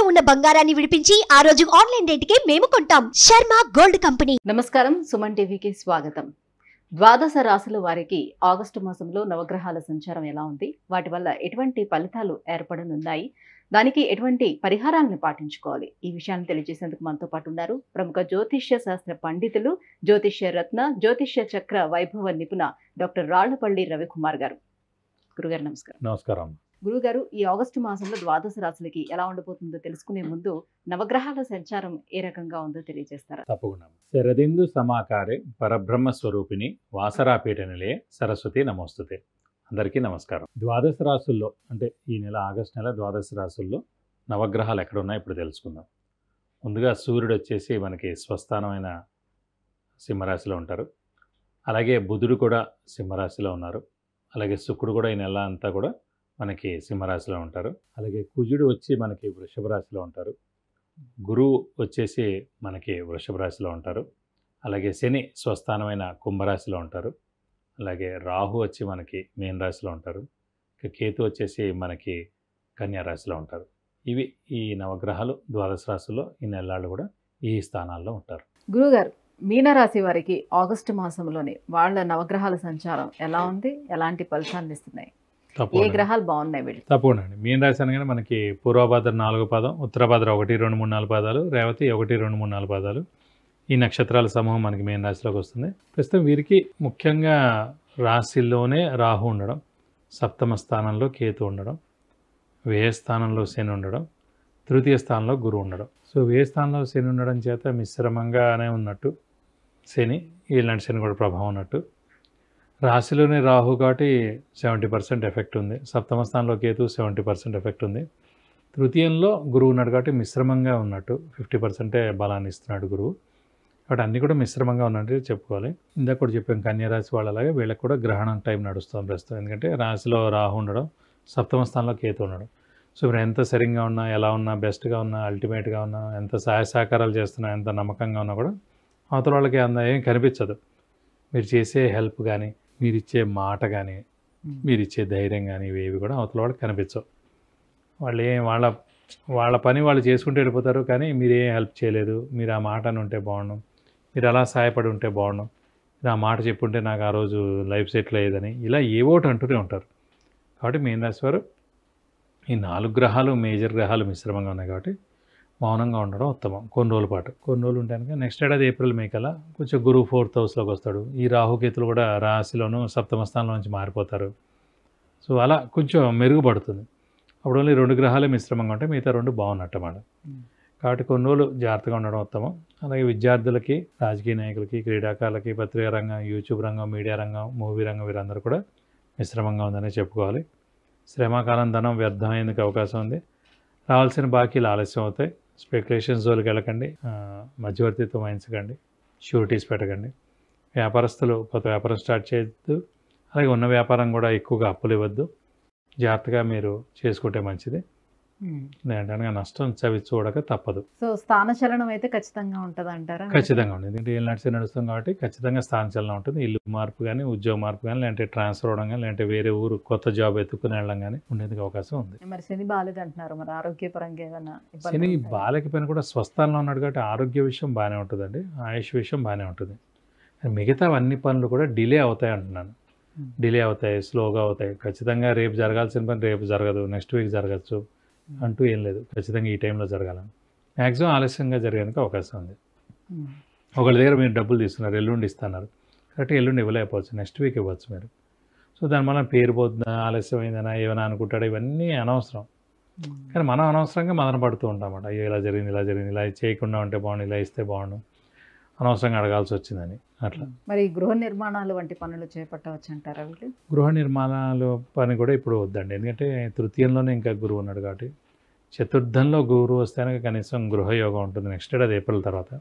ఉన్న బంగారాన్ని విడిపించి ఆ రోజు ఆన్లైన్ రేటుకే మేము కొంటాం. Sharma gold company. నమస్కారం, సుమన్ టీవీకి స్వాగతం. ద్వాదశ రాశుల వారికి ఆగస్టు మాసంలో నవగ్రహాల సంచారం ఎలా ఉంది, వాటి వల్ల ఎటువంటి ఫలితాలు ఏర్పడనున్నాయి, దానికి ఎటువంటి పరిహారాలను పాటించుకోవాలి, ఈ విషయాన్ని తెలియజేసేందుకు మనతో పాటు ఉన్నారు ప్రముఖ జ్యోతిష్య శాస్త్ర పండితులు, జ్యోతిష్య రత్న, జ్యోతిష్య చక్ర వైభవ నిపుణ డాక్టర్ రాళ్లపల్లి రవికుమార్ గారు. గురుగారు నమస్కారం. నమస్కారం. గురుగారు, ఈ ఆగస్టు మాసంలో ద్వాదశ రాశులకి ఎలా ఉండబోతుందో తెలుసుకునే ముందు నవగ్రహాల సంచారం ఏ రకంగా ఉందో తెలియజేస్తారా? తప్పకుండా. శరదిందు సమాకారే పరబ్రహ్మ స్వరూపిణి వాసరాపీఠ నిలయ సరస్వతి నమోస్తుతే. అందరికీ నమస్కారం. ద్వాదశ రాశుల్లో అంటే ఈ నెల ఆగస్టు నెల ద్వాదశ రాశుల్లో నవగ్రహాలు ఎక్కడ ఉన్నాయో ఇప్పుడు తెలుసుకుందాం. ముందుగా సూర్యుడు వచ్చేసి మనకి స్వస్థానమైన సింహరాశిలో ఉంటారు. అలాగే బుధుడు కూడా సింహరాశిలో ఉన్నారు. అలాగే శుక్రుడు కూడా ఈ నెల అంతా కూడా మనకి సింహరాశిలో ఉంటారు. అలాగే కుజుడు వచ్చి మనకి వృషభ రాశిలో ఉంటారు. గురువు వచ్చేసి మనకి వృషభ రాశిలో ఉంటారు. అలాగే శని స్వస్థానమైన కుంభరాశిలో ఉంటారు. అలాగే రాహు వచ్చి మనకి మీన రాశిలో ఉంటారు. ఇక కేతు వచ్చేసి మనకి కన్యా రాశిలో ఉంటారు. ఇవి ఈ నవగ్రహాలు ద్వాదశ రాశుల్లో ఈ నెలలు కూడా ఈ స్థానాల్లో ఉంటారు. గురుగారు, మీనరాశి వారికి ఆగస్టు మాసంలోనే వాళ్ళ నవగ్రహాల సంచారం ఎలా ఉంది, ఎలాంటి ఫలితాలను ఇస్తున్నాయి, ఏ గ్రహాలు బాగున్నాయి వీళ్ళు? తప్పకుండా అండి. మీన రాశి అనగానే మనకి పూర్వభాద్ర 4 పాదం, ఉత్తరభాద్ర 1, 2, 3, 4 పాదాలు, రేవతి 1, 2, 3, 4 పాదాలు, ఈ నక్షత్రాల సమూహం మనకి మీన రాశిలోకి వస్తుంది. ప్రస్తుతం వీరికి ముఖ్యంగా రాశిలోనే రాహు ఉండడం, సప్తమ స్థానంలో కేతు ఉండడం, వ్యయ స్థానంలో శని ఉండడం, తృతీయ స్థానంలో గురువు ఉండడం. సో వ్యయ స్థానంలో శని ఉండడం చేత మిశ్రమంగానే ఉన్నట్టు శని, ఇలాంటి శని కూడా ప్రభావం ఉన్నట్టు. రాశిలోనే రాహు కాబట్టి 70% ఎఫెక్ట్ ఉంది. సప్తమ స్థానంలో కేతు 70% ఎఫెక్ట్ ఉంది. తృతీయంలో గురువు ఉన్నాడు కాబట్టి మిశ్రమంగా ఉన్నట్టు 50% బలాన్ని ఇస్తున్నాడు గురువు. కాబట్టి అన్నీ కూడా మిశ్రమంగా ఉన్నట్టు చెప్పుకోవాలి. ఇందాక కూడా చెప్పాం కన్యారాశి వాళ్ళలాగే వీళ్ళకి కూడా గ్రహణం టైం నడుస్తుంది ప్రస్తుతం. ఎందుకంటే రాశిలో రాహు ఉండడం, సప్తమ స్థానంలో కేతు ఉండడం. సో మీరు ఎంత సరిగ్గా ఉన్నా, ఎలా ఉన్నా, బెస్ట్గా ఉన్నా, అల్టిమేట్గా ఉన్నా, ఎంత సహాయ సహకారాలు చేస్తున్నా, ఎంత నమ్మకంగా ఉన్నా కూడా అవతల వాళ్ళకి అంత ఏం కనిపించదు. మీరు చేసే హెల్ప్ కానీ, మీరిచ్చే మాట కానీ, మీరిచ్చే ధైర్యం కానీ ఇవేవి కూడా అవతల వాళ్ళకి కనిపించవు. వాళ్ళు వాళ్ళ పని వాళ్ళు చేసుకుంటూ వెళ్ళిపోతారు. కానీ మీరేం హెల్ప్ చేయలేదు, మీరు ఆ మాట అని ఉంటే బాగుండు, మీరు అలా సహాయపడి ఉంటే బాగుండు, మీరు ఆ మాట చెప్పుంటే నాకు ఆ రోజు లైఫ్ సెటిల్ అయ్యేదని, ఇలా ఏవోటి అంటూనే ఉంటారు. కాబట్టి మీన రాశి వారు ఈ 4 గ్రహాలు మేజర్ గ్రహాలు మిశ్రమంగా ఉన్నాయి కాబట్టి మౌనంగా ఉండడం ఉత్తమం. కొన్ని రోజుల పాటు ఉంటే కనుక నెక్స్ట్ ఏడాది ఏప్రిల్ మే కల్లా కొంచెం గురువు 4th హౌస్లోకి వస్తాడు. ఈ రాహుకేతులు కూడా రాశిలోనూ సప్తమ స్థానంలో నుంచి మారిపోతారు. సో అలా కొంచెం మెరుగుపడుతుంది. అప్పుడు ఓన్లీ 2 గ్రహాలే మిశ్రమంగా ఉంటాయి, మిగతా 2 బాగున్నట్టమాట. కాబట్టి కొన్ని రోజులు జాగ్రత్తగా ఉండడం ఉత్తమం. అలాగే విద్యార్థులకి, రాజకీయ నాయకులకి, క్రీడాకారులకి, పత్రికా రంగం, యూట్యూబ్ రంగం, మీడియా రంగం, మూవీ రంగం వీరందరూ కూడా మిశ్రమంగా ఉందనే చెప్పుకోవాలి. శ్రమకాలం ధనం వ్యర్థమయ్యేందుకు అవకాశం ఉంది. రావాల్సిన బాకీలు ఆలస్యం అవుతాయి. స్పెక్యులేషన్ జోలికి వెళ్ళకండి, మధ్యవర్తిత్వం వహించకండి, షూరిటీస్ పెట్టకండి. వ్యాపారస్తులు కొత్త వ్యాపారం స్టార్ట్ చేయొద్దు. అలాగే ఉన్న వ్యాపారం కూడా ఎక్కువగా అప్పులు ఇవ్వద్దు. జాగ్రత్తగా మీరు చేసుకుంటే మంచిది. లేదంటే నష్టం చవి చూడక తప్పదు. సో స్థానచలనం అయితే ఖచ్చితంగా ఉంటుంది అంటారా? ఖచ్చితంగా ఉంటుంది. ఎందుకంటే ఏళ్ళు నడుస్తుంది కాబట్టి ఖచ్చితంగా స్థానచలనం ఉంటుంది. ఇల్లు మార్పు కానీ, ఉద్యోగ మార్పు కానీ, లేదంటే ట్రాన్స్ఫర్ అవడం కానీ, లేదంటే వేరే ఊరు కొత్త జాబ్ ఎత్తుకుని వెళ్ళడం కానీ ఉండేందుకు అవకాశం ఉంది. మరి శని బాగాలేదు అంటున్నారు, మరి ఆరోగ్యపరంగా ఏదైనా శని బాలకపోయినా కూడా స్వస్థానంలో ఉన్నాడు కాబట్టి ఆరోగ్య విషయం బాగానే ఉంటుందండి, ఆయుష్ విషయం బాగానే ఉంటుంది. మిగతా అన్ని పనులు కూడా డిలే అవుతాయి అంటున్నాను. డిలే అవుతాయి, స్లోగా అవుతాయి. ఖచ్చితంగా రేపు జరగాల్సిన పని రేపు జరగదు, నెక్స్ట్ వీక్ జరగచ్చు అంటూ ఏం లేదు. ఖచ్చితంగా ఈ టైంలో జరగాలని. మ్యాక్సిమం ఆలస్యంగా జరిగేందుకు అవకాశం ఉంది. ఒకళ్ళ దగ్గర మీరు డబ్బులు తీసుకున్నారు, ఎల్లుండి ఇస్తున్నారు, కరెక్ట్గా ఎల్లుండి ఇవ్వలేకపోవచ్చు, నెక్స్ట్ వీక్ ఇవ్వచ్చు మీరు. సో దానివల్ల పేరు పోతుందా, ఆలస్యమైందనా, ఏమైనా అనుకుంటాడు, ఇవన్నీ అనవసరం. కానీ మనం అనవసరంగా మదన పడుతూ ఉంటాం అన్నమాట. అయ్యో ఇలా జరిగింది, ఇలా చేయకుండా ఉంటే బాగుండు, ఇలా ఇస్తే బాగుండు, అనవసరంగా అడగాల్సి వచ్చిందని అట్లా. మరి గృహ నిర్మాణాలు వంటి పనులు చేపట్టవచ్చు అంటారా వీళ్ళు? గృహ నిర్మాణాలు పని కూడా ఇప్పుడు వద్దండి. ఎందుకంటే తృతీయంలోనే ఇంకా గురువు ఉన్నాడు కాబట్టి. చతుర్థంలో గురువు వస్తే కనీసం గృహయోగం ఉంటుంది నెక్స్ట్ ఏడాది ఏప్రిల్ తర్వాత.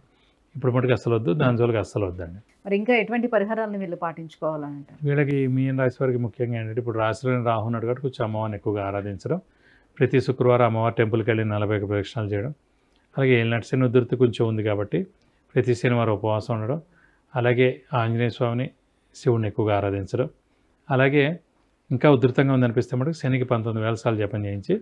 ఇప్పుడు మటుకు అస్సలు వద్దు, దాని జోలికి అస్సలు వద్దండి. మరి ఇంకా ఎటువంటి పరిహారాలను వీళ్ళు పాటించుకోవాలంటారు? వీళ్ళకి మీన రాశి వారికి ముఖ్యంగా ఏంటంటే ఇప్పుడు రాశిలోని రాహు ఉన్నాడు కాబట్టి కొంచెం అమ్మవారిని ఎక్కువగా ఆరాధించడం, ప్రతి శుక్రవారం అమ్మవారి టెంపుల్కి వెళ్ళి 40 ప్రదక్షిణాలు చేయడం. అలాగే ఏలినాటి శని ఉధృతి కొంచెం ఉంది కాబట్టి ప్రతి శనివారం ఉపవాసం ఉండడం, అలాగే ఆంజనేయ స్వామిని, శివుని ఎక్కువగా ఆరాధించడం. అలాగే ఇంకా ఉధృతంగా ఉందనిపిస్తే మటుకు శనికి 19,000 సార్లు జపం చేయించి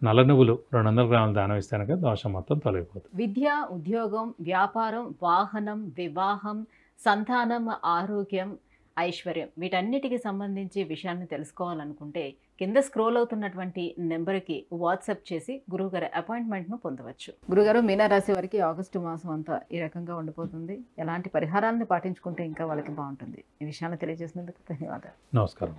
నల్ల నువ్వులు 200 గ్రాములు దానం ఇస్తే కనుక దోషం మొత్తం తొలగిపోతుంది. విద్య, ఉద్యోగం, వ్యాపారం, వాహనం, వివాహం, సంతానం, ఆరోగ్యం, ఐశ్వర్యం వీటన్నిటికి సంబంధించి విషయాన్ని తెలుసుకోవాలనుకుంటే కింద స్క్రోల్ అవుతున్నటువంటి నెంబర్కి వాట్సాప్ చేసి గురువుగారి అపాయింట్మెంట్ను పొందవచ్చు. గురుగారు, మీనరాశి వారికి ఆగస్టు మాసం అంతా ఈ రకంగా ఉండిపోతుంది. ఎలాంటి పరిహారాలను పాటించుకుంటే ఇంకా వాళ్ళకి బాగుంటుంది? ఈ విషయాన్ని తెలియజేసినందుకు ధన్యవాదాలు. నమస్కారం.